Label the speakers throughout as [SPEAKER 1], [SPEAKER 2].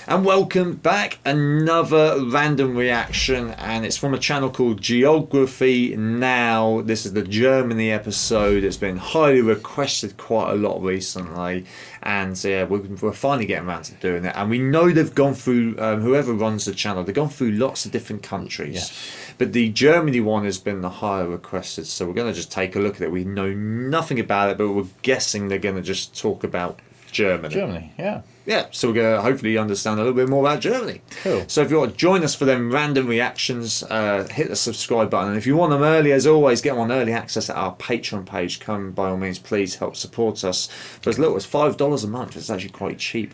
[SPEAKER 1] And welcome back, another random reaction, and it's from a channel called Geography Now. This is the Germany episode. It's been highly requested quite a lot recently, and yeah, we're finally getting around to doing it. And we know they've gone through, whoever runs the channel, they've gone through lots of different countries. Yes. But the Germany one has been the higher requested, so we're going to just take a look at it. We know nothing about it, but we're guessing they're going to just talk about Germany.
[SPEAKER 2] Germany, yeah.
[SPEAKER 1] Yeah, so we're going to hopefully understand a little bit more about Germany.
[SPEAKER 2] Cool.
[SPEAKER 1] So if you want to join us for them random reactions, hit the subscribe button. And if you want them early, as always, get them on early access at our Patreon page. Come, by all means, please help support us. For as little as $5 a month, it's actually quite cheap.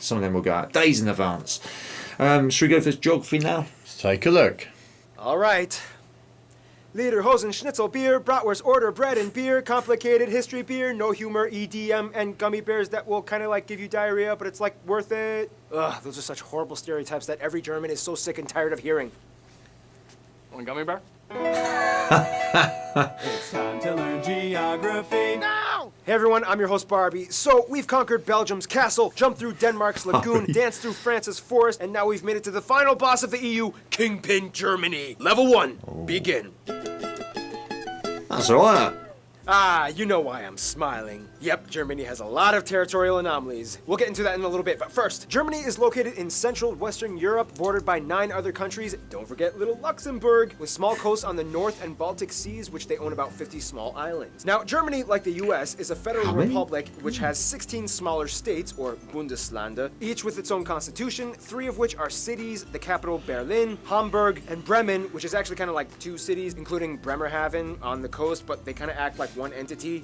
[SPEAKER 1] Some of them will go out days in advance. Should we go for this geography now?
[SPEAKER 2] Let's take a look.
[SPEAKER 3] All right. Lederhosen, Schnitzel, beer, bratwurst, order, bread and beer, complicated history beer, no humor, EDM, and gummy bears that will kind of like give you diarrhea, but it's like worth it. Ugh, those are such horrible stereotypes that every German is so sick and tired of hearing. Want a gummy bear?
[SPEAKER 4] It's time to learn geography.
[SPEAKER 3] No! Hey everyone, I'm your host Barbie. So, we've conquered Belgium's castle, jumped through Denmark's lagoon, danced through France's forest, and now we've made it to the final boss of the EU, Kingpin Germany. Level 1, begin.
[SPEAKER 1] That's alright.
[SPEAKER 3] Ah, you know why I'm smiling. Yep, Germany has a lot of territorial anomalies. We'll get into that in a little bit, but first, Germany is located in central Western Europe, bordered by 9 other countries. Don't forget little Luxembourg, with small coasts on the North and Baltic Seas, which they own about 50 small islands. Now, Germany, like the US, is a federal republic which has 16 smaller states, or Bundesländer, each with its own constitution, 3 of which are cities, the capital Berlin, Hamburg, and Bremen, which is actually kind of like 2 cities, including Bremerhaven on the coast, but they kind of act like one entity.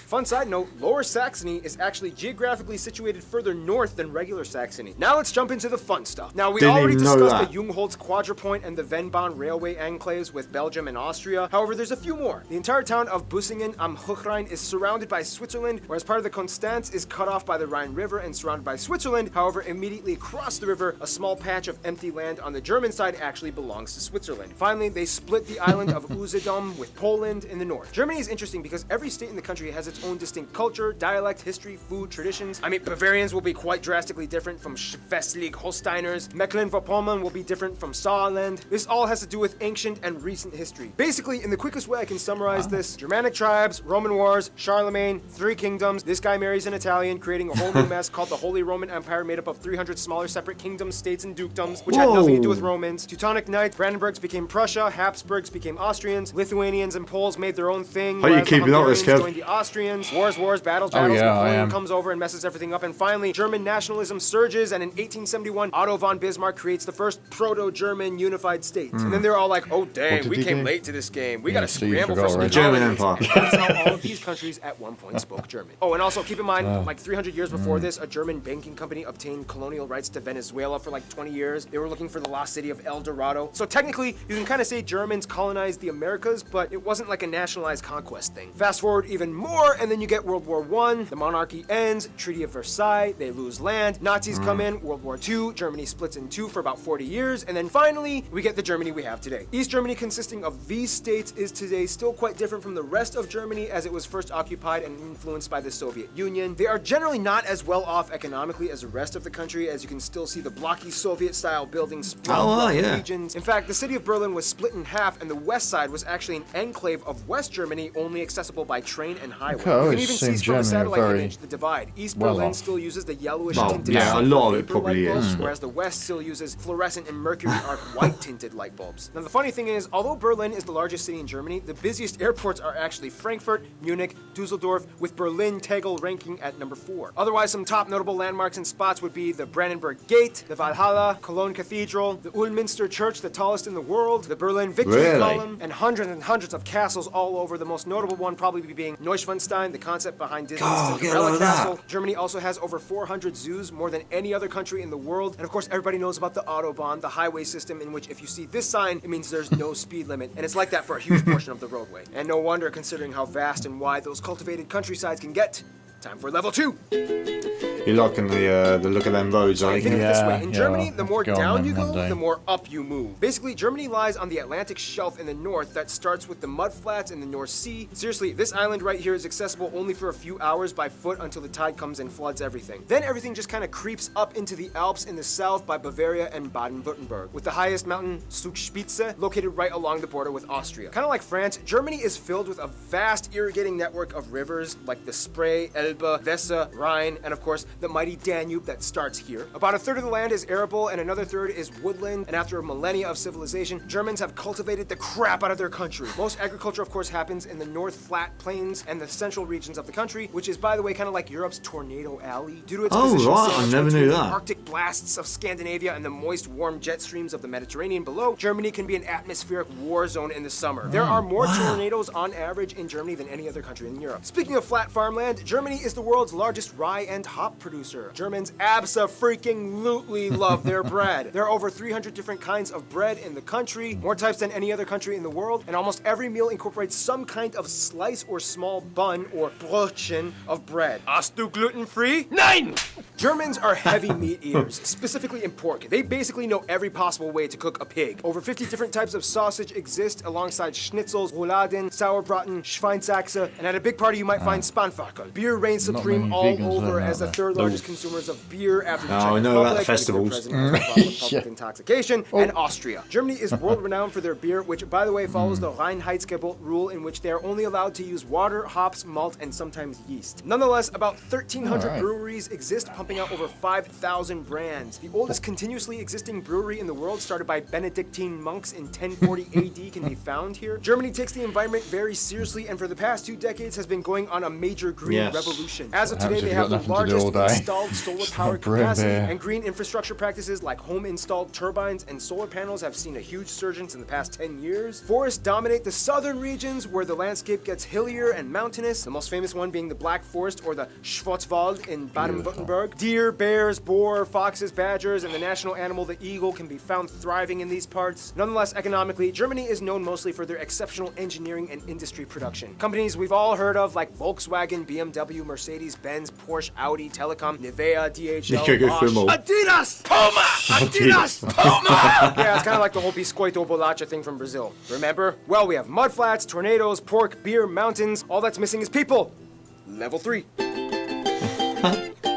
[SPEAKER 3] Fun side note, Lower Saxony is actually geographically situated further north than regular Saxony. Now let's jump into the fun stuff. Now we already discussed the Jungholz Quadrupoint and the Vennbahn railway enclaves with Belgium and Austria. However, there's a few more. The entire town of Bussingen am Hochrhein is surrounded by Switzerland, whereas part of the Konstanz is cut off by the Rhine River and surrounded by Switzerland. However, immediately across the river, a small patch of empty land on the German side actually belongs to Switzerland. Finally, they split the island of Usedom with Poland in the north. Germany is interesting because every state in the country has its own distinct culture, dialect, history, food, traditions. I mean, Bavarians will be quite drastically different from Schleswig-Holsteiners. Mecklenburg-Vorpommern will be different from Saarland. This all has to do with ancient and recent history. Basically, in the quickest way I can summarize this, Germanic tribes, Roman wars, Charlemagne, 3 kingdoms, this guy marries an Italian, creating a whole new mess called the Holy Roman Empire, made up of 300 smaller separate kingdoms, states, and dukedoms, which had nothing to do with Romans. Teutonic Knights, Brandenburgs became Prussia, Habsburgs became Austrians, Lithuanians and Poles made their own thing.
[SPEAKER 1] How are you keeping up this, Kev?
[SPEAKER 3] Joined the Austrians, wars, battles, Napoleon comes over and messes everything up, and finally, German nationalism surges, and in 1871, Otto von Bismarck creates the first proto-German unified state. And then they're all like, oh dang, we came late to this game. We gotta scramble for some
[SPEAKER 1] German Empire.
[SPEAKER 3] That's how all of these countries at one point spoke German. Oh, and also keep in mind, like 300 years before this, a German banking company obtained colonial rights to Venezuela for like 20 years. They were looking for the lost city of El Dorado. So technically, you can kind of say Germans colonized the Americas, but it wasn't like a nationalized conquest thing. Fast forward even more, and then you get World War I, the monarchy ends, Treaty of Versailles, they lose land, Nazis come in, World War II, Germany splits in 2 for about 40 years, and then finally, we get the Germany we have today. East Germany, consisting of these states, is today still quite different from the rest of Germany as it was first occupied and influenced by the Soviet Union. They are generally not as well off economically as the rest of the country, as you can still see the blocky Soviet-style buildings spread throughout the regions. In fact, the city of Berlin was split in half, and the west side was actually an enclave of West Germany, only accessible by train and highway. You can even see from a satellite image the divide. East Berlin still uses the yellowish tinted
[SPEAKER 1] a lot of it probably
[SPEAKER 3] light bulbs,
[SPEAKER 1] is.
[SPEAKER 3] whereas the West still uses fluorescent and mercury arc white tinted light bulbs. Now the funny thing is, although Berlin is the largest city in Germany, the busiest airports are actually Frankfurt, Munich, Dusseldorf, with Berlin Tegel ranking at number 4. Otherwise, some top notable landmarks and spots would be the Brandenburg Gate, the Valhalla, Cologne Cathedral, the Ulminster Church, the tallest in the world, the Berlin Victory Column, and hundreds of castles all over. The most notable one probably being Neuschwanstein, the concept behind Disney's Cinderella Castle. Germany also has over 400 zoos, more than any other country in the world. And of course, everybody knows about the Autobahn, the highway system in which if you see this sign, it means there's no speed limit. And it's like that for a huge portion of the roadway. And no wonder, considering how vast and wide those cultivated countrysides can get. Time for level 2.
[SPEAKER 1] You're liking the look of them roads, aren't
[SPEAKER 3] Think
[SPEAKER 1] you?
[SPEAKER 3] of it this
[SPEAKER 2] Yeah,
[SPEAKER 3] way. In
[SPEAKER 2] yeah,
[SPEAKER 3] Germany, the
[SPEAKER 2] I'll
[SPEAKER 3] more
[SPEAKER 2] go on
[SPEAKER 3] down
[SPEAKER 2] them
[SPEAKER 3] you go,
[SPEAKER 2] one day.
[SPEAKER 3] the more up you move. Basically, Germany lies on the Atlantic shelf in the north that starts with the mudflats in the North Sea. Seriously, this island right here is accessible only for a few hours by foot until the tide comes and floods everything. Then everything just kind of creeps up into the Alps in the south by Bavaria and Baden-Württemberg, with the highest mountain, Zugspitze, located right along the border with Austria. Kind of like France, Germany is filled with a vast irrigating network of rivers like the Spree, Elbe, Weser, Rhine, and of course the mighty Danube that starts here. About a third of the land is arable and another third is woodland, and after a millennia of civilization, Germans have cultivated the crap out of their country. Most agriculture of course happens in the north flat plains and the central regions of the country, which is by the way kind of like Europe's tornado alley. Due to its
[SPEAKER 1] Oh,
[SPEAKER 3] position
[SPEAKER 1] right, I
[SPEAKER 3] sandwiched
[SPEAKER 1] never knew
[SPEAKER 3] between
[SPEAKER 1] that.
[SPEAKER 3] the Arctic blasts of Scandinavia and the moist warm jet streams of the Mediterranean below, Germany can be an atmospheric war zone in the summer. There are more tornadoes on average in Germany than any other country in Europe. Speaking of flat farmland, Germany is the world's largest rye and hop producer. Germans abso-freaking-lutely love their bread. There are over 300 different kinds of bread in the country, more types than any other country in the world, and almost every meal incorporates some kind of slice or small bun or Brötchen of bread. Hast du gluten-free? Nein! Germans are heavy meat eaters, specifically in pork. They basically know every possible way to cook a pig. Over 50 different types of sausage exist alongside schnitzels, rouladen, sauerbraten, Schweinsachse, and at a big party you might find Spanferkel. Beer reigns
[SPEAKER 2] Not
[SPEAKER 3] supreme
[SPEAKER 2] many
[SPEAKER 3] all
[SPEAKER 2] vegans
[SPEAKER 3] over
[SPEAKER 2] there,
[SPEAKER 3] as
[SPEAKER 2] are
[SPEAKER 3] the
[SPEAKER 2] there?
[SPEAKER 3] third largest consumers of beer after the
[SPEAKER 1] Oh,
[SPEAKER 3] Czech
[SPEAKER 1] I know about the
[SPEAKER 3] Republic,
[SPEAKER 1] festivals.
[SPEAKER 3] before President Republic of intoxication, and Austria. Germany is world renowned for their beer, which by the way follows the Reinheitsgebot rule in which they are only allowed to use water, hops, malt, and sometimes yeast. Nonetheless, about 1,300
[SPEAKER 2] Alright.
[SPEAKER 3] breweries exist, pumping out over 5,000 brands. The oldest continuously existing brewery in the world, started by Benedictine monks in 1040 AD, can be found here. Germany takes the environment very seriously and for the past 2 decades has been going on a major green
[SPEAKER 1] Yes.
[SPEAKER 3] revolution. As of
[SPEAKER 2] What
[SPEAKER 3] today,
[SPEAKER 2] happens
[SPEAKER 3] they
[SPEAKER 2] if
[SPEAKER 3] have
[SPEAKER 2] you've
[SPEAKER 3] the
[SPEAKER 2] got nothing to do
[SPEAKER 3] largest
[SPEAKER 2] all day?
[SPEAKER 3] installed solar power
[SPEAKER 2] Brewing
[SPEAKER 3] capacity,
[SPEAKER 2] beer.
[SPEAKER 3] and green infrastructure practices like home installed turbines and solar panels have seen a huge surge in the past 10 years. Forests dominate the southern regions where the landscape gets hillier and mountainous, the most famous one being the Black Forest or the Schwarzwald in Baden-Württemberg. Deer, bears, boar, foxes, badgers, and the national animal, the eagle, can be found thriving in these parts. Nonetheless, economically, Germany is known mostly for their exceptional engineering and industry production. Companies we've all heard of like Volkswagen, BMW, Mercedes-Benz, Porsche, Audi, Telecom, Nivea, DHL,
[SPEAKER 1] You could go
[SPEAKER 3] Bosch,
[SPEAKER 1] through them all.
[SPEAKER 3] Adidas, Puma, Adidas, Puma. Yeah, it's kind of like the whole biscoito bolacha thing from Brazil. Remember? Well, we have mudflats, tornadoes, pork, beer, mountains. All that's missing is people. Level 3.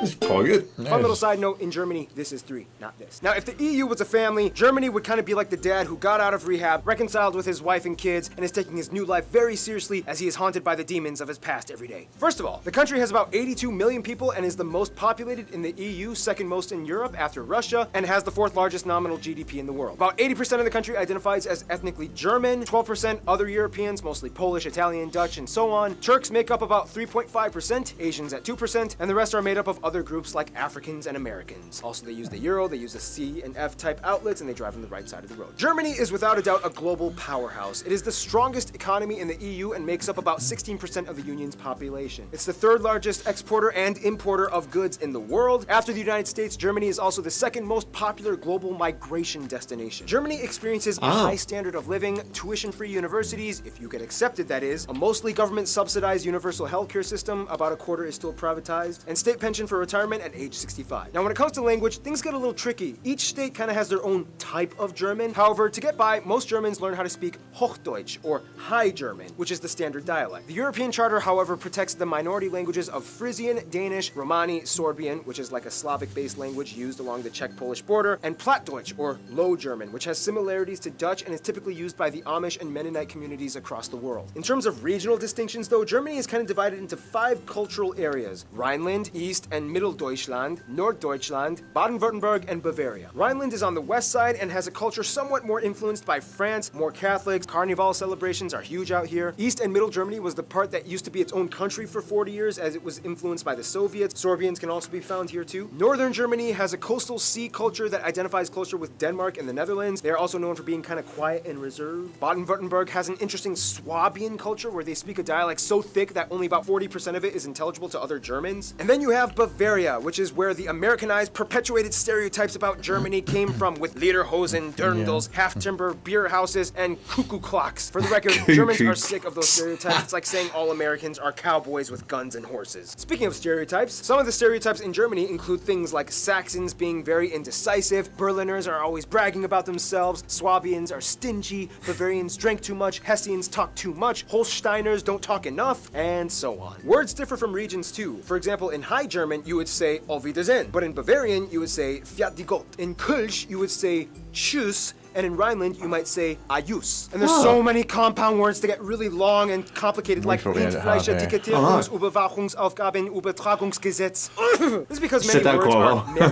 [SPEAKER 1] It's quite good.
[SPEAKER 3] Fun little side note, in Germany, this is 3, not this. Now, if the EU was a family, Germany would kind of be like the dad who got out of rehab, reconciled with his wife and kids, and is taking his new life very seriously as he is haunted by the demons of his past every day. First of all, the country has about 82 million people and is the most populated in the EU, second most in Europe after Russia, and has the 4th largest nominal GDP in the world. About 80% of the country identifies as ethnically German, 12% other Europeans, mostly Polish, Italian, Dutch, and so on. Turks make up about 3.5%, Asians at 2%, and the rest are made up of other groups like Africans and Americans. Also, they use the euro, they use the C and F type outlets, and they drive on the right side of the road. Germany is without a doubt a global powerhouse. It is the strongest economy in the EU and makes up about 16% of the union's population. It's the 3rd largest exporter and importer of goods in the world. After the United States, Germany is also the 2nd most popular global migration destination. Germany experiences a high standard of living, tuition-free universities, if you get accepted that is, a mostly government-subsidized universal healthcare system, about a quarter is still privatized, and state pension for retirement at age 65. Now when it comes to language, things get a little tricky. Each state kind of has their own type of German. However, to get by, most Germans learn how to speak Hochdeutsch, or High German, which is the standard dialect. The European Charter, however, protects the minority languages of Frisian, Danish, Romani, Sorbian, which is like a Slavic-based language used along the Czech-Polish border, and Plattdeutsch, or Low German, which has similarities to Dutch and is typically used by the Amish and Mennonite communities across the world. In terms of regional distinctions, though, Germany is kind of divided into 5 cultural areas: Rhineland, East and Middle Deutschland, Norddeutschland, Baden-Württemberg, and Bavaria. Rhineland is on the west side and has a culture somewhat more influenced by France, more Catholics. Carnival celebrations are huge out here. East and Middle Germany was the part that used to be its own country for 40 years as it was influenced by the Soviets. Sorbians can also be found here too. Northern Germany has a coastal sea culture that identifies closer with Denmark and the Netherlands. They are also known for being kind of quiet and reserved. Baden-Württemberg has an interesting Swabian culture where they speak a dialect so thick that only about 40% of it is intelligible to other Germans. And then you have Bavaria. Bavaria, which is where the Americanized, perpetuated stereotypes about Germany came from, with Lederhosen, Dirndls, half-timber beer houses, and cuckoo clocks. For the record, Germans are sick of those stereotypes. It's like saying all Americans are cowboys with guns and horses. Speaking of stereotypes, some of the stereotypes in Germany include things like Saxons being very indecisive, Berliners are always bragging about themselves, Swabians are stingy, Bavarians drink too much, Hessians talk too much, Holsteiners don't talk enough, and so on. Words differ from regions too. For example, in High German, you would say Auf Wiedersehen, but in Bavarian, you would say Fiat die Gott. In Kölsch, you would say Tschüss, and in Rhineland, you might say Ayus. And there's so many compound words to get really long and complicated, like Dienstleister, Etikettierungsüberwachungsaufgaben, Übertragungsgesetz. This is because many words are meant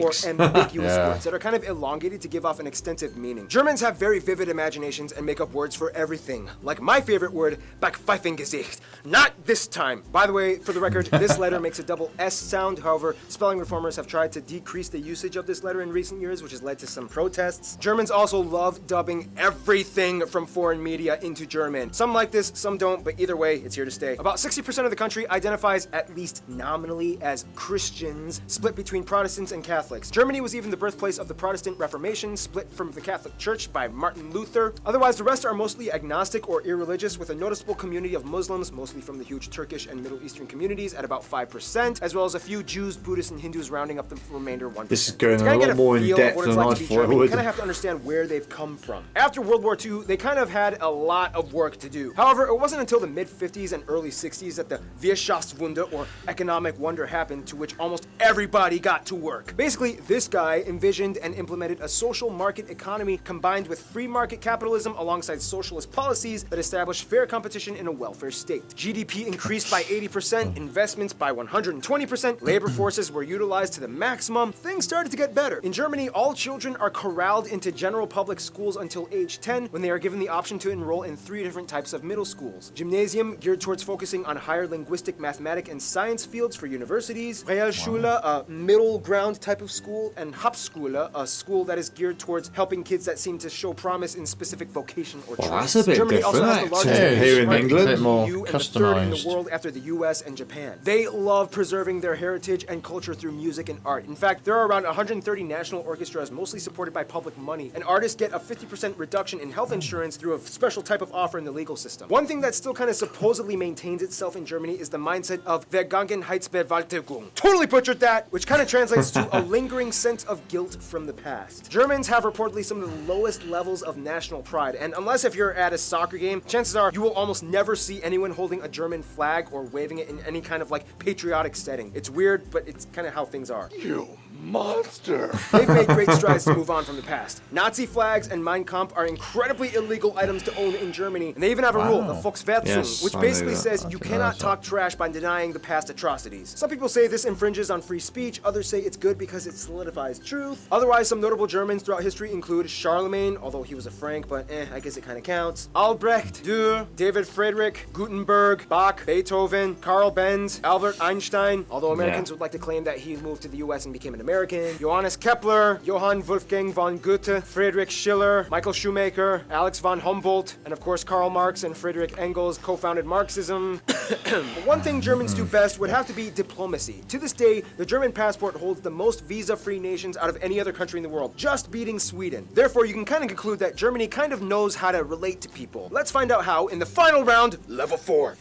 [SPEAKER 3] or ambiguous words that are kind of elongated to give off an extensive meaning. Germans have very vivid imaginations and make up words for everything. Like my favorite word, Backpfeifengesicht. Not this time. By the way, for the record, this letter makes a double S sound. However, spelling reformers have tried to decrease the usage of this letter in recent years, which has led to some protests. Germans also love dubbing everything from foreign media into German. Some like this, some don't, but either way, it's here to stay. About 60% of the country identifies, at least nominally, as Christians, split between Protestants and Catholics. Germany was even the birthplace of the Protestant Reformation, split from the Catholic Church by Martin Luther. Otherwise, the rest are mostly agnostic or irreligious, with a noticeable community of Muslims, mostly from the huge Turkish and Middle Eastern communities, at about 5%, as well as a few Jews, Buddhists, and Hindus rounding up the remainder 1%.
[SPEAKER 1] This is going a lot more in depth than I thought it would.
[SPEAKER 3] You kind of have to understand where they've come from. After World War II, they kind of had a lot of work to do. However, it wasn't until the mid-50s and early 60s that the Wirtschaftswunder, or economic wonder, happened, to which almost everybody got to work. Basically, this guy envisioned and implemented a social market economy combined with free market capitalism alongside socialist policies that established fair competition in a welfare state. GDP increased by 80%, investments by 120%, labor forces were utilized to the maximum. Things started to get better. In Germany, all children are corralled into general public schools until age 10, when they are given the option to enroll in 3 different types of middle schools. Gymnasium, geared towards focusing on higher linguistic, mathematic, and science fields for universities. Realschule, a middle ground type of school. And Hauptschule, a school that is geared towards helping kids that seem to show promise in specific vocation or trades.
[SPEAKER 1] That's a bit
[SPEAKER 3] Germany
[SPEAKER 1] different,
[SPEAKER 3] also has the largest
[SPEAKER 1] here in
[SPEAKER 3] market
[SPEAKER 1] England.
[SPEAKER 3] in the
[SPEAKER 2] More
[SPEAKER 3] EU and the third in the
[SPEAKER 2] customised.
[SPEAKER 3] world after the US and Japan. They love preserving their heritage and culture through music and art. In fact, there are around 130 national orchestras, mostly supported by public money, and artists get a 50% reduction in health insurance through a special type of offer in the legal system. One thing that still kind of supposedly maintains itself in Germany is the mindset of Vergangenheitsbewältigung. Totally butchered that, which kind of translates to a lingering sense of guilt from the past. Germans have reportedly some of the lowest levels of national pride, and unless if you're at a soccer game, chances are you will almost never see anyone holding a German flag or waving it in any kind of like patriotic setting. It's weird, but it's kind of how things are.
[SPEAKER 5] You monster.
[SPEAKER 3] They've made great strides to move on from the past. Nazi flags and Mein Kampf are incredibly illegal items to own in Germany, and they even have a rule, the Volksverhetzung,
[SPEAKER 1] Yes,
[SPEAKER 3] which
[SPEAKER 1] I
[SPEAKER 3] basically
[SPEAKER 1] knew that.
[SPEAKER 3] says you cannot talk trash by denying the past atrocities. Some people say this infringes on free speech, others say it's good because it solidifies truth. Otherwise, some notable Germans throughout history include Charlemagne, although he was a Frank, but I guess it kind of counts. Albrecht, Dürer, David Friedrich, Gutenberg, Bach, Beethoven, Karl Benz, Albert Einstein, although Americans would like to claim that he moved to the US and became an American, Johannes Kepler, Johann Wolfgang von Goethe, Friedrich Schiller, Michael Schumacher, Alex von Humboldt, and of course Karl Marx and Friedrich Engels co-founded Marxism. But one thing Germans do best would have to be diplomacy. To this day, the German passport holds the most visa-free nations out of any other country in the world, just beating Sweden. Therefore, you can kind of conclude that Germany kind of knows how to relate to people. Let's find out how in the final round, level 4.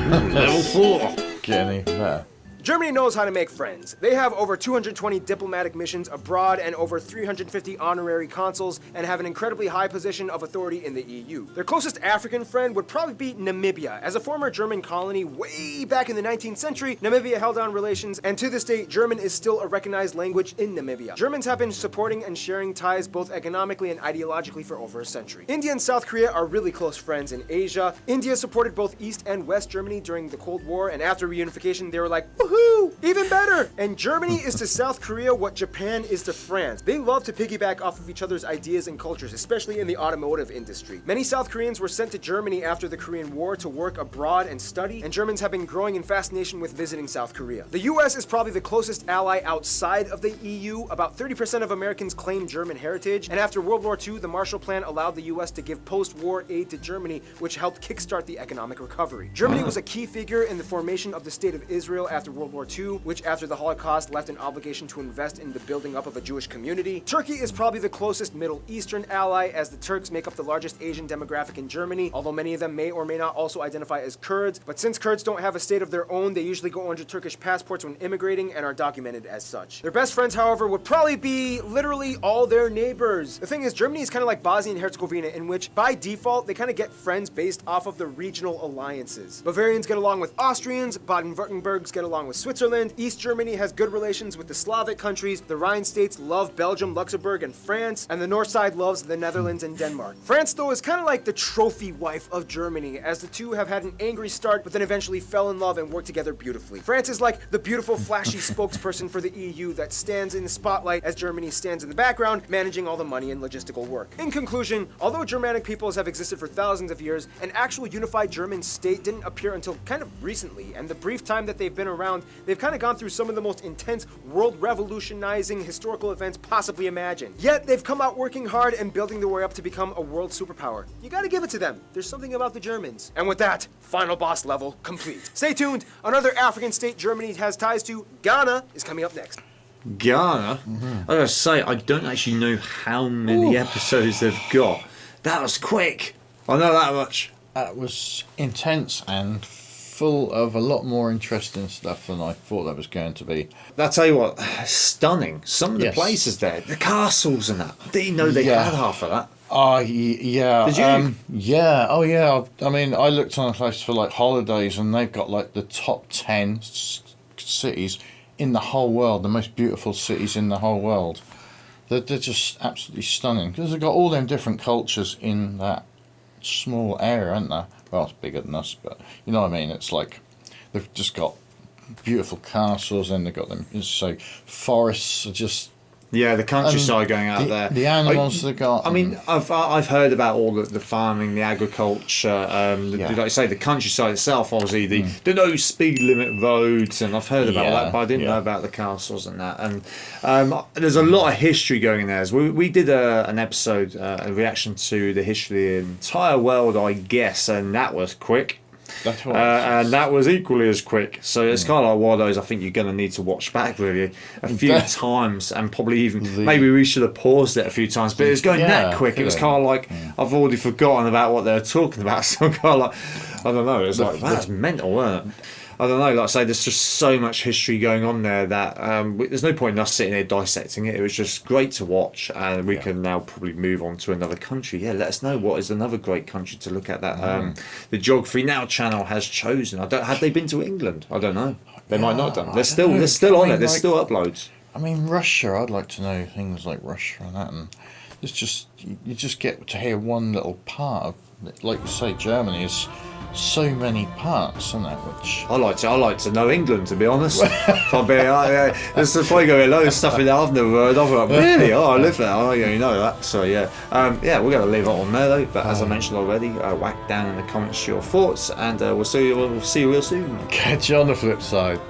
[SPEAKER 1] Level 4.
[SPEAKER 2] Get any better?
[SPEAKER 3] Germany knows how to make friends. They have over 220 diplomatic missions abroad and over 350 honorary consuls, and have an incredibly high position of authority in the EU. Their closest African friend would probably be Namibia. As a former German colony way back in the 19th century, Namibia held on relations, and to this day, German is still a recognized language in Namibia. Germans have been supporting and sharing ties both economically and ideologically for over a century. India and South Korea are really close friends in Asia. India supported both East and West Germany during the Cold War, and after reunification, they were like, woohoo! Even better! And Germany is to South Korea what Japan is to France. They love to piggyback off of each other's ideas and cultures, especially in the automotive industry. Many South Koreans were sent to Germany after the Korean War to work abroad and study, and Germans have been growing in fascination with visiting South Korea. The US is probably the closest ally outside of the EU. About 30% of Americans claim German heritage, and after World War II, the Marshall Plan allowed the US to give post-war aid to Germany, which helped kickstart the economic recovery. Germany was a key figure in the formation of the State of Israel after World World War II, which after the Holocaust left an obligation to invest in the building up of a Jewish community. Turkey is probably the closest Middle Eastern ally, as the Turks make up the largest Asian demographic in Germany, although many of them may or may not also identify as Kurds. But since Kurds don't have a state of their own, they usually go under Turkish passports when immigrating and are documented as such. Their best friends, however, would probably be literally all their neighbors. The thing is, Germany is kind of like Bosnia and Herzegovina, in which by default they kind of get friends based off of the regional alliances. Bavarians get along with Austrians, Baden-Württembergs get along with Switzerland, East Germany has good relations with the Slavic countries, the Rhine states love Belgium, Luxembourg, and France, and the north side loves the Netherlands and Denmark. France, though, is kind of like the trophy wife of Germany, as the two have had an angry start but then eventually fell in love and worked together beautifully. France is like the beautiful, flashy spokesperson for the EU that stands in the spotlight as Germany stands in the background, managing all the money and logistical work. In conclusion, although Germanic peoples have existed for thousands of years, an actual unified German state didn't appear until kind of recently, and the brief time that they've been around, they've kind of gone through some of the most intense, world-revolutionizing historical events possibly imagined. Yet, they've come out working hard and building their way up to become a world superpower. You gotta give it to them. There's something about the Germans. And with that, final boss level complete. Stay tuned. Another African state Germany has ties to, Ghana, is coming up next.
[SPEAKER 1] Ghana? I gotta say, I don't actually know how many episodes they've got. That was quick. I know that much.
[SPEAKER 2] That was intense and full of a lot more interesting stuff than I thought that was going to be.
[SPEAKER 1] I'll tell you what, stunning. Some of the
[SPEAKER 2] Yes.
[SPEAKER 1] places there, the castles and that. I didn't know they had half of that.
[SPEAKER 2] Yeah.
[SPEAKER 1] Did you?
[SPEAKER 2] Yeah. Oh, yeah. I mean, I looked on a place for like holidays, and they've got like the top 10 cities in the whole world, the most beautiful cities in the whole world. They're just absolutely stunning because they've got all them different cultures in that small area, aren't they? Well, it's bigger than us, but you know what I mean. It's like they've just got beautiful castles, and they've got them. So forests are just.
[SPEAKER 1] Yeah, the countryside going out there.
[SPEAKER 2] The animals they got.
[SPEAKER 1] I mean, I've heard about all the farming, the agriculture, like I say, the countryside itself. Obviously, the no speed limit roads, and I've heard about that, but I didn't know about the castles and that. And there's a lot of history going there. So we did an episode, a reaction to the history of the entire world, I guess, and that was quick.
[SPEAKER 2] That's what
[SPEAKER 1] and that was equally as quick. So it's kind of like one of those I think you're going to need to watch back really a few times, and probably even maybe we should have paused it a few times. But it was going that quick. It was kind of like I've already forgotten about what they were talking about. So I'm kind of like, I don't know. It was like that's mental, wasn't it? I don't know, like I say, there's just so much history going on there that there's no point in us sitting there dissecting it. It was just great to watch, and we can now probably move on to another country. Yeah, let us know what is another great country to look at that the Geography Now channel has chosen. Have they been to England? I don't know. They might not have done. They're still on it. There's still uploads.
[SPEAKER 2] I mean, Russia. I'd like to know things like Russia and that, and it's just you just get to hear one little part of it. Like you say, Germany is so many parts, isn't it? Which
[SPEAKER 1] I like to know England, to be honest. If I'm being, there's probably going to be a load of stuff in there I've never heard of. Like, really? Oh, I live there. Oh, yeah, you know that. So yeah, we're going to leave it on there though. But as I mentioned already, whack down in the comments your thoughts, and we'll see you real soon.
[SPEAKER 2] catch you on the flip side.